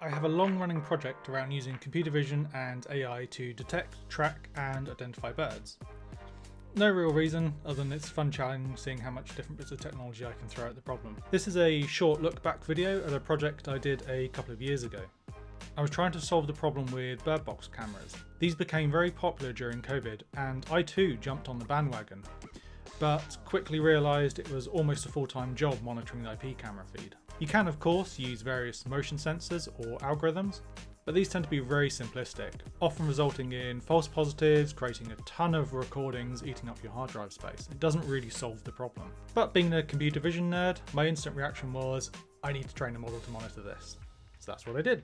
I have a long-running project around using computer vision and AI to detect, track and identify birds. No real reason other than it's a fun challenge seeing how much different bits of technology I can throw at the problem. This is a short look back video at a project I did a couple of years ago. I was trying to solve the problem with bird box cameras. These became very popular during COVID and I too jumped on the bandwagon, but quickly realised it was almost a full-time job monitoring the IP camera feed. You can of course use various motion sensors or algorithms, but these tend to be very simplistic, often resulting in false positives, creating a ton of recordings, eating up your hard drive space. It doesn't really solve the problem. But being a computer vision nerd, my instant reaction was, I need to train a model to monitor this. So that's what I did.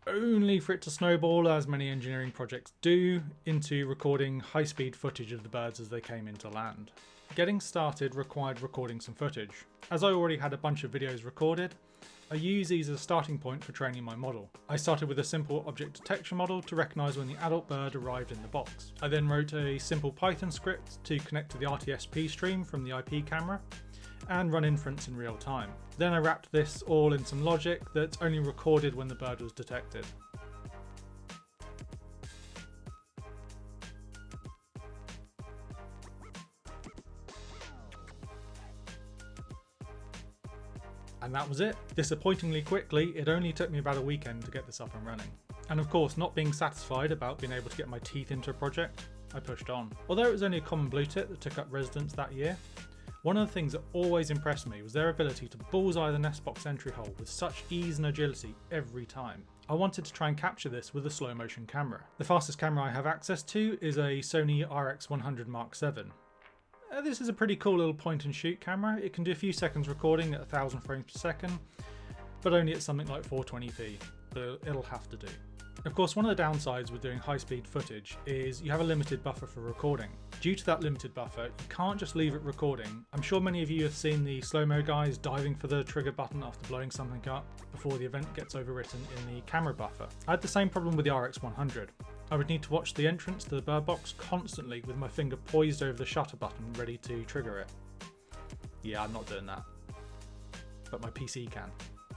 Only for it to snowball, as many engineering projects do, into recording high-speed footage of the birds as they came into land. Getting started required recording some footage. As I already had a bunch of videos recorded, I used these as a starting point for training my model. I started with a simple object detection model to recognise when the adult bird arrived in the box. I then wrote a simple Python script to connect to the RTSP stream from the IP camera and run inference in real time. Then I wrapped this all in some logic that only recorded when the bird was detected. And that was it. Disappointingly quickly, it only took me about a weekend to get this up and running. And of course, not being satisfied about being able to get my teeth into a project, I pushed on. Although it was only a common blue tit that took up residence that year, one of the things that always impressed me was their ability to bullseye the nest box entry hole with such ease and agility every time. I wanted to try and capture this with a slow motion camera. The fastest camera I have access to is a Sony RX100 Mark VII. This is a pretty cool little point and shoot camera. It can do a few seconds recording at 1000 frames per second, but only at something like 420p, but it'll have to do. Of course, one of the downsides with doing high-speed footage is you have a limited buffer for recording. Due to that limited buffer, you can't just leave it recording. I'm sure many of you have seen the slow-mo guys diving for the trigger button after blowing something up before the event gets overwritten in the camera buffer. I had the same problem with the RX100. I would need to watch the entrance to the bird box constantly with my finger poised over the shutter button ready to trigger it. Yeah, I'm not doing that. But my PC can.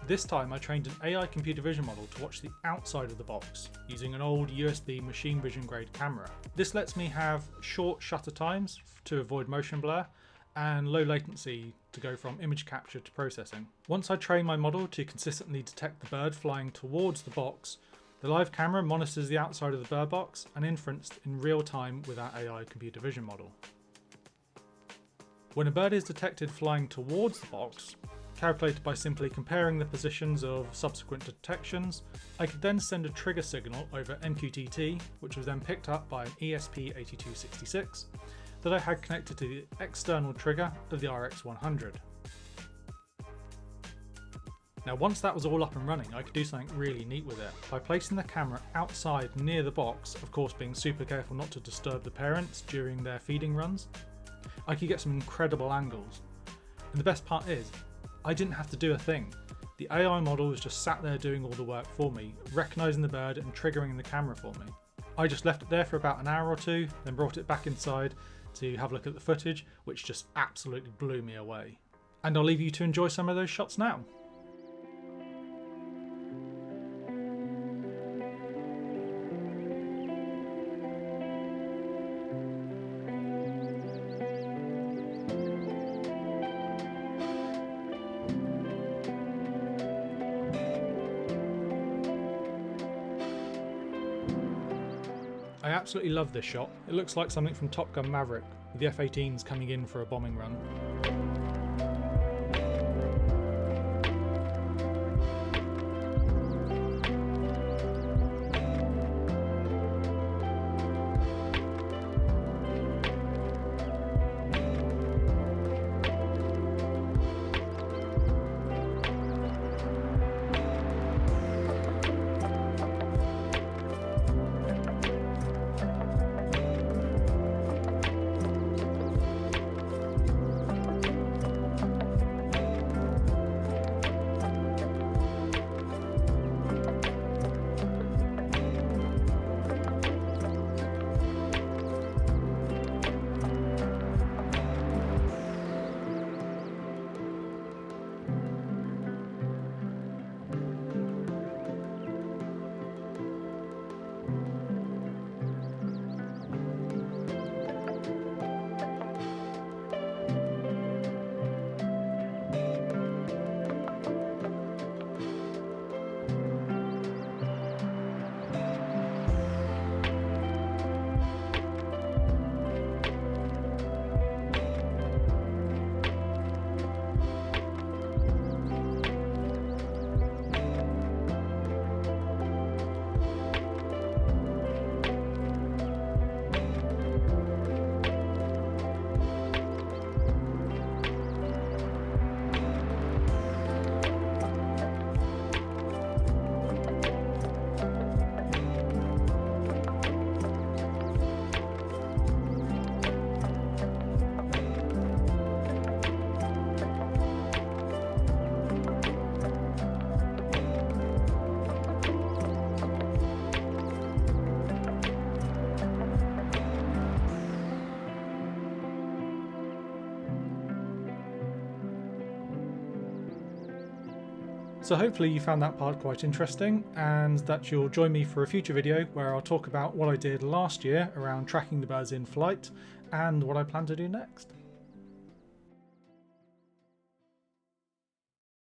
This time I trained an AI computer vision model to watch the outside of the box using an old USB machine vision grade camera. This lets me have short shutter times to avoid motion blur and low latency to go from image capture to processing. Once I trained my model to consistently detect the bird flying towards the box, the live camera monitors the outside of the bird box and inferenced in real time with our AI computer vision model. When a bird is detected flying towards the box, calculated by simply comparing the positions of subsequent detections, I could then send a trigger signal over MQTT, which was then picked up by an ESP8266 that I had connected to the external trigger of the RX100. Now once that was all up and running, I could do something really neat with it. By placing the camera outside near the box, of course being super careful not to disturb the parents during their feeding runs, I could get some incredible angles. And the best part is, I didn't have to do a thing. The AI model was just sat there doing all the work for me, recognising the bird and triggering the camera for me. I just left it there for about an hour or two, then brought it back inside to have a look at the footage, which just absolutely blew me away. And I'll leave you to enjoy some of those shots now. I absolutely love this shot. It looks like something from Top Gun Maverick, with the F-18s coming in for a bombing run. So hopefully you found that part quite interesting, and that you'll join me for a future video where I'll talk about what I did last year around tracking the birds in flight and what I plan to do next.